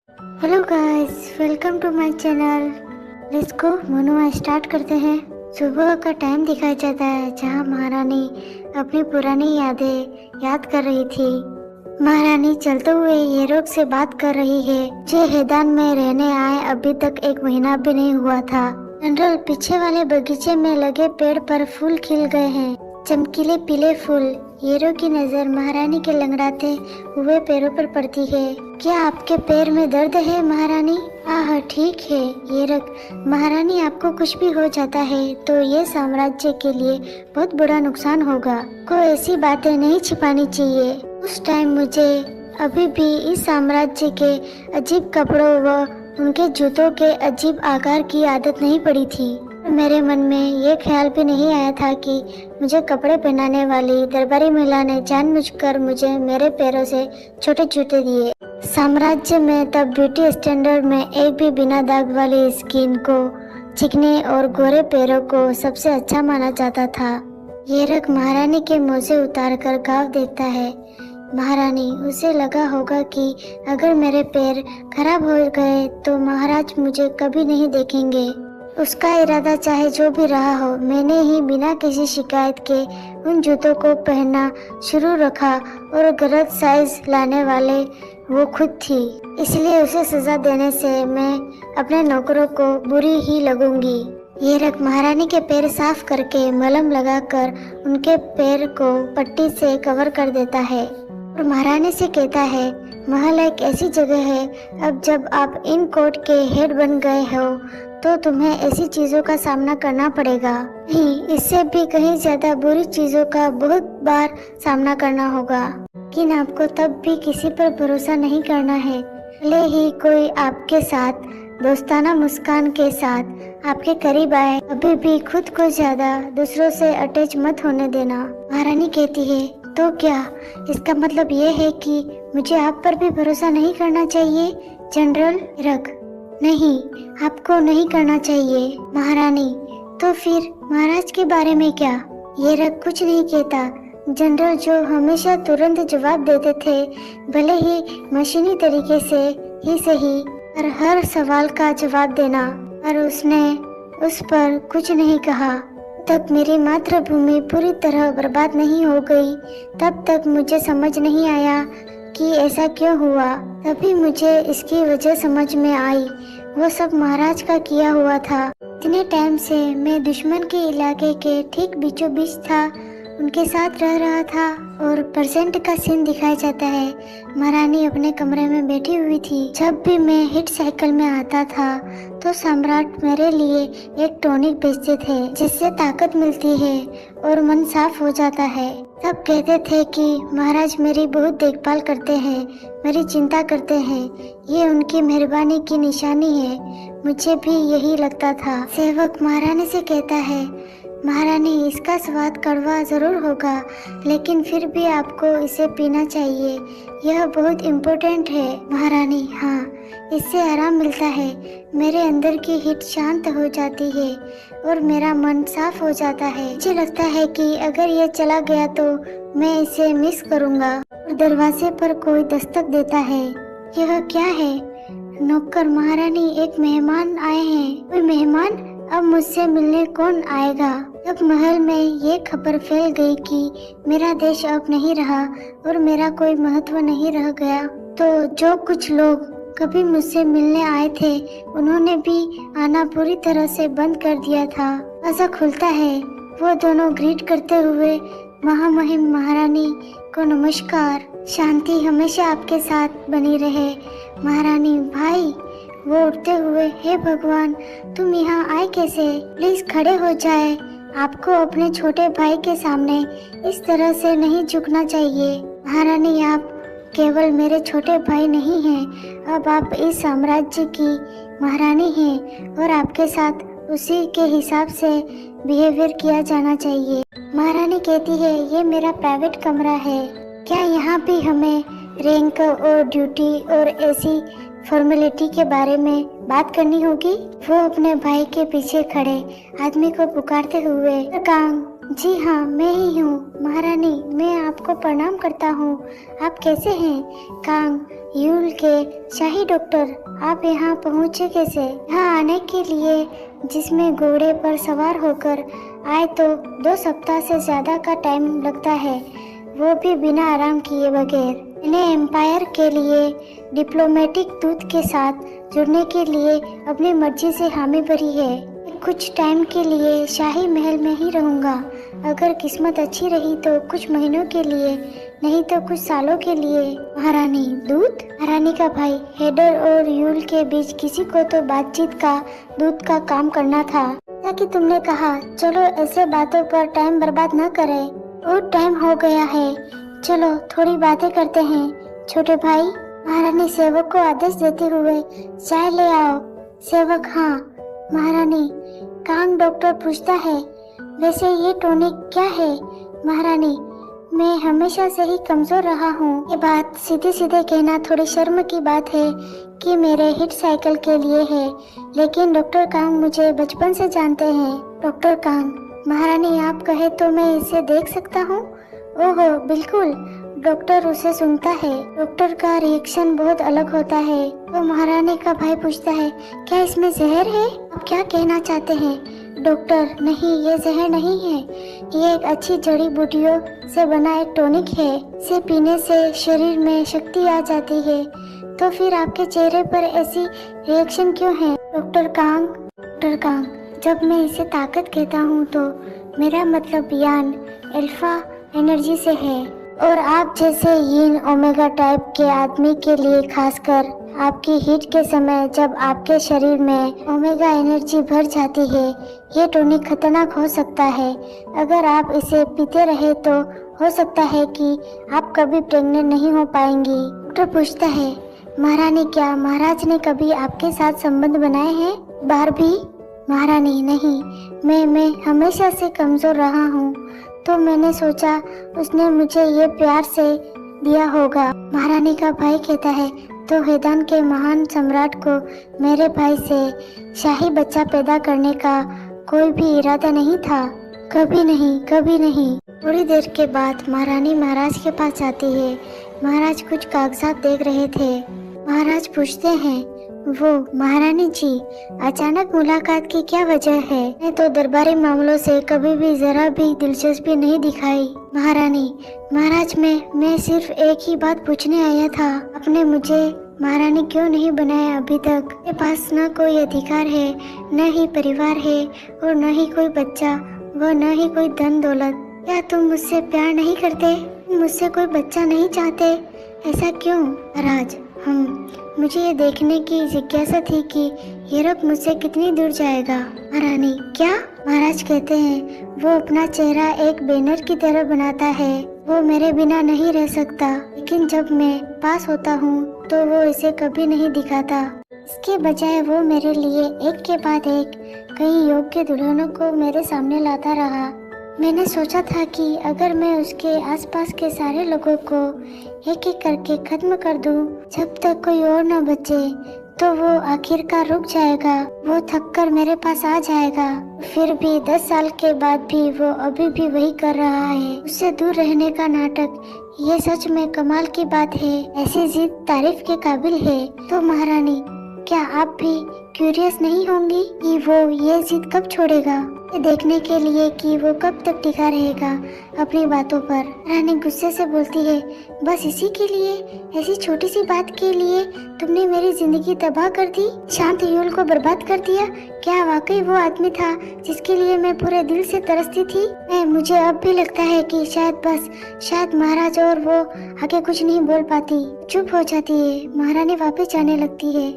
Hello guys, welcome to my channel. Let's go मोनोआ start करते हैं। सुबह का टाइम दिखाया जाता है जहां महारानी अपनी पुरानी यादें याद कर रही थी। महारानी चलते हुए येरोग से बात कर रही है जो हैदान में रहने आए अभी तक 1 महीना भी नहीं हुआ था। जनरल, पीछे वाले बगीचे में लगे पेड़ पर फूल खिल गए हैं, चमकीले पीले फूल। येरो की नजर महारानी के लंगड़ाते हुए पैरों पर पड़ती है। क्या आपके पैर में दर्द है महारानी? हाँ, ठीक है येरक। महारानी, आपको कुछ भी हो जाता है तो ये साम्राज्य के लिए बहुत बड़ा नुकसान होगा। कोई ऐसी बातें नहीं छिपानी चाहिए। उस टाइम मुझे अभी भी इस साम्राज्य के अजीब कपड़ों व उनके जूतों के अजीब आकार की आदत नहीं पड़ी थी। मेरे मन में ये ख्याल भी नहीं आया था कि मुझे कपड़े पहनाने वाली दरबारी महिला ने जानबूझकर मुझे मेरे पैरों से छोटे जूते दिए। साम्राज्य में तब ब्यूटी स्टैंडर्ड में एक भी बिना दाग वाली स्किन को, चिकने और गोरे पैरों को सबसे अच्छा माना जाता था। येरक महारानी के मोजे उतारकर घाव देखता है। महारानी, उसे लगा होगा कि अगर मेरे पैर खराब हो गए तो महाराज मुझे कभी नहीं देखेंगे। उसका इरादा चाहे जो भी रहा हो, मैंने ही बिना किसी शिकायत के उन जूतों को पहनना शुरू रखा और गलत साइज लाने वाले वो खुद थी। इसलिए उसे सजा देने से मैं अपने नौकरों को बुरी ही लगूंगी। येरक महारानी के पैर साफ करके मलहम लगाकर उनके पैर को पट्टी से कवर कर देता है और महारानी से कहता है, महल एक ऐसी जगह है, अब जब आप इन कोर्ट के हेड बन गए हो तो तुम्हें ऐसी चीजों का सामना करना पड़ेगा। नहीं, इससे भी कहीं ज्यादा बुरी चीजों का बहुत बार सामना करना होगा। लेकिन आपको तब भी किसी पर भरोसा नहीं करना है। भले ही कोई आपके साथ दोस्ताना मुस्कान के साथ आपके करीब आए, अभी भी खुद को ज्यादा दूसरों से अटैच मत होने देना। महारानी कहती है, तो क्या इसका मतलब ये है कि मुझे आप पर भी भरोसा नहीं करना चाहिए? जनरल रख, नहीं, आपको नहीं करना चाहिए। महारानी, तो फिर महाराज के बारे में क्या? येरक कुछ नहीं कहता। जनरल जो हमेशा तुरंत जवाब देते थे, भले ही मशीनी तरीके से ही सही, पर हर सवाल का जवाब देना, और उसने उस पर कुछ नहीं कहा। तक मेरी मातृभूमि पूरी तरह बर्बाद नहीं हो गई, तब तक मुझे समझ नहीं आया कि ऐसा क्यों हुआ। तभी मुझे इसकी वजह समझ में आई, वो सब महाराज का किया हुआ था। इतने टाइम से मैं दुश्मन के इलाके के ठीक बीचों बीच था, उनके साथ रह रहा था। और प्रेजेंट का सीन दिखाया जाता है। महारानी अपने कमरे में बैठी हुई थी। जब भी मैं हिट साइकिल में आता था तो सम्राट मेरे लिए एक टॉनिक बेचते थे जिससे ताकत मिलती है और मन साफ हो जाता है। सब कहते थे कि महाराज मेरी बहुत देखभाल करते हैं, मेरी चिंता करते हैं, ये उनकी मेहरबानी की निशानी है। मुझे भी यही लगता था। सेवक महारानी से कहता है, महारानी, इसका स्वाद कड़वा जरूर होगा, लेकिन फिर भी आपको इसे पीना चाहिए, यह बहुत इम्पोर्टेंट है। महारानी, हाँ, इससे आराम मिलता है, मेरे अंदर की हीट शांत हो जाती है और मेरा मन साफ हो जाता है। मुझे लगता है कि अगर ये चला गया तो मैं इसे मिस करूँगा। और दरवाजे पर कोई दस्तक देता है। यह क्या है? नौकर, महारानी, एक मेहमान आए हैं। कोई मेहमान? अब मुझसे मिलने कौन आएगा? जब महल में ये खबर फैल गई कि मेरा देश अब नहीं रहा और मेरा कोई महत्व नहीं रह गया, तो जो कुछ लोग कभी मुझसे मिलने आए थे उन्होंने भी आना पूरी तरह से बंद कर दिया था। ऐसा खुलता है, वो दोनों ग्रीट करते हुए, महामहिम महारानी को नमस्कार, शांति हमेशा आपके साथ बनी रहे। महारानी, भाई, वो उठते हुए, हे भगवान, तुम यहाँ आए कैसे? प्लीज खड़े हो जाए। आपको अपने छोटे भाई के सामने इस तरह से नहीं झुकना चाहिए। महारानी, आप केवल मेरे छोटे भाई नहीं हैं, अब आप इस साम्राज्य की महारानी हैं और आपके साथ उसी के हिसाब से बिहेवियर किया जाना चाहिए। महारानी कहती है, ये मेरा प्राइवेट कमरा है, क्या यहाँ भी हमें रैंक और ड्यूटी और ऐसी फॉर्मेलिटी के बारे में बात करनी होगी? वो अपने भाई के पीछे खड़े आदमी को पुकारते हुए, काम जी हाँ, मैं ही हूँ महारानी। मैं आपको प्रणाम करता हूँ। आप कैसे हैं? कांग, यूल के शाही डॉक्टर, आप यहाँ पहुँचे कैसे? यहाँ आने के लिए जिसमें घोड़े पर सवार होकर आए तो 2 सप्ताह से ज़्यादा का टाइम लगता है, वो भी बिना आराम किए बगैर। मैंने एम्पायर के लिए डिप्लोमेटिक दूत के साथ जुड़ने के लिए अपनी मर्जी से हामी भरी है। कुछ टाइम के लिए शाही महल में ही रहूंगा। अगर किस्मत अच्छी रही तो कुछ महीनों के लिए, नहीं तो कुछ सालों के लिए। महारानी, दूत? महारानी का भाई हेडर और यूल के बीच किसी को तो बातचीत का दूत का काम करना था। ताकि तुमने कहा, चलो ऐसे बातों पर टाइम बर्बाद न करें, और टाइम हो गया है। चलो थोड़ी बातें करते हैं। छोटे भाई, महारानी सेवक को आदेश देते हुए, चाय ले आओ। सेवक, हाँ महारानी। कांग डॉक्टर पूछता है, वैसे ये टॉनिक क्या है? महारानी, मैं हमेशा से ही कमजोर रहा हूँ। ये बात सीधे सीधे कहना थोड़ी शर्म की बात है कि मेरे हिट साइकिल के लिए है, लेकिन डॉक्टर कांग मुझे बचपन से जानते हैं। डॉक्टर कांग, महारानी आप कहे तो मैं इसे देख सकता हूँ? ओहो बिल्कुल। डॉक्टर उसे सुनता है। डॉक्टर का रिएक्शन बहुत अलग होता है। तो महारानी का भाई पूछता है, क्या इसमें जहर है? आप क्या कहना चाहते हैं? डॉक्टर, नहीं, ये जहर नहीं है। ये एक अच्छी जड़ी बूटियों से बना एक टॉनिक है। इसे पीने से शरीर में शक्ति आ जाती है। तो फिर आपके चेहरे पर ऐसी रिएक्शन क्यों है? डॉक्टर कांग, जब मैं इसे ताकत कहता हूँ तो मेरा मतलब यान अल्फा एनर्जी से है, और आप जैसे यीन ओमेगा टाइप के आदमी के लिए खासकर आपकी हीट के समय जब आपके शरीर में ओमेगा एनर्जी भर जाती है, ये टॉनिक खतरनाक हो सकता है। अगर आप इसे पीते रहे तो हो सकता है कि आप कभी प्रेग्नेंट नहीं हो पाएंगी। डॉक्टर पूछता है, महारानी क्या महाराज ने कभी आपके साथ संबंध बनाए हैं? बार भी? महारानी, नहीं, मैं हमेशा से कमजोर रहा हूँ, तो मैंने सोचा उसने मुझे ये प्यार से दिया होगा। महारानी का भाई कहता है, तो हेदान के महान सम्राट को मेरे भाई से शाही बच्चा पैदा करने का कोई भी इरादा नहीं था? कभी नहीं। थोड़ी देर के बाद महारानी महाराज के पास आती है। महाराज कुछ कागजात देख रहे थे। महाराज पूछते हैं, वो महारानी जी, अचानक मुलाकात की क्या वजह है? मैं तो दरबारी मामलों से कभी भी जरा भी दिलचस्पी नहीं दिखाई। महाराज मैं सिर्फ एक ही बात पूछने आया था। आपने मुझे महारानी क्यों नहीं बनाया अभी तक? मेरे पास न कोई अधिकार है, न ही परिवार है, और न ही कोई बच्चा, व न ही कोई धन दौलत। क्या तुम मुझसे प्यार नहीं करते? मुझसे कोई बच्चा नहीं चाहते? ऐसा क्यों? महाराज, मुझे ये देखने की जिज्ञासा थी कि ये रब मुझसे कितनी दूर जाएगा। महारानी, क्या? महाराज कहते हैं, वो अपना चेहरा एक बैनर की तरह बनाता है। वो मेरे बिना नहीं रह सकता, लेकिन जब मैं पास होता हूँ तो वो इसे कभी नहीं दिखाता। इसके बजाय वो मेरे लिए एक के बाद एक कई योग्य दुल्हनों को मेरे सामने लाता रहा। मैंने सोचा था कि अगर मैं उसके आसपास के सारे लोगों को एक एक करके खत्म कर दूं, जब तक कोई और न बचे, तो वो आखिरकार रुक जाएगा। वो थक कर मेरे पास आ जाएगा। फिर भी 10 साल के बाद भी वो अभी भी वही कर रहा है, उससे दूर रहने का नाटक। ये सच में कमाल की बात है। ऐसी जिद तारीफ के काबिल है। तो महारानी, क्या आप भी क्यूरियस नहीं होंगी कि वो ये जिद कब छोड़ेगा? ये देखने के लिए कि वो कब तक टिका रहेगा अपनी बातों पर। रानी गुस्से से बोलती है, बस इसी के लिए, ऐसी छोटी सी बात के लिए तुमने मेरी जिंदगी तबाह कर दी, शांत यूल को बर्बाद कर दिया। क्या वाकई वो आदमी था जिसके लिए मैं पूरे दिल से तरसती थी? मुझे अब भी लगता है कि शायद महाराज और वो आगे कुछ नहीं बोल पाती, चुप हो जाती है। महारानी वापस जाने लगती है।